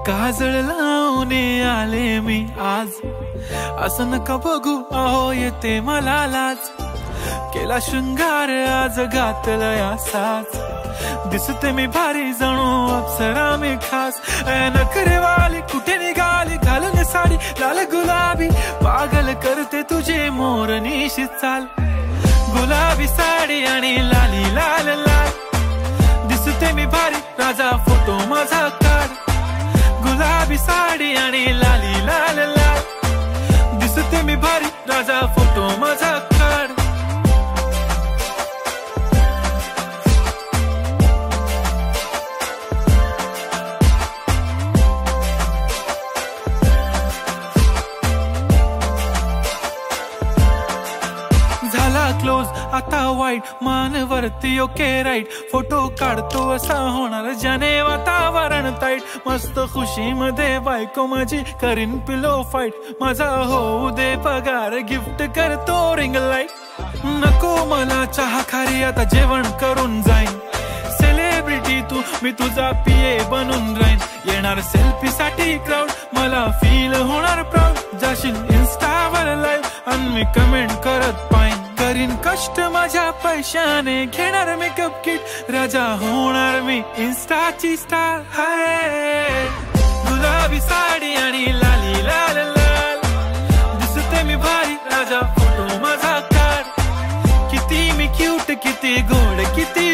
काजळ लावून आले मी आज, असं नका बघू अहो येते मला लाज. केला शृंगार आज घातला असाच, दिसते मी भारी जणू अप्सरा मी खास. नखरेवाली कुठे निघाली घालून साडी लाल गुलाबी, पागल करते तुझे मोरनीशी चाल. गुलाबी साडी आणि लाली लाल लाल, दिसते मी भारी राजा फोटो माझा काढ. गुलाबी साडी आणि लाली लाल लाल, दिसते मी भारी राजा फोटो माझा काढ. झाला क्लोज आता वाईट, मान वरती ओके राईट. फोटो काढतो असा होणार ज्याने वातावरण ताईट. मस्त खुशी मध्ये बायको माझी करीन पिलो फाईट. माझा होऊ दे पगार गिफ्ट करतो रिंग लाईट. नको मला चहा खारी आता जेवण करून जाईन. सेलिब्रिटी तू मी तुझा पिये बनून राहीन. येणार सेल्फी साठी क्राऊड मला फील होणार प्राऊड. जाशील इन्स्टावर लाईव्ह आणि मी कमेंट करत पाईन. करीन कष्ट माझ्या पैशाने घेणार मेकअप किट. राजा होणार मी इन्स्टाची स्टार. हाय गुलाबी साडी आणि लाली लाल लाल, दिसते मी भारी राजा फोटो माझा काढ. किती मी क्यूट किती गोड किती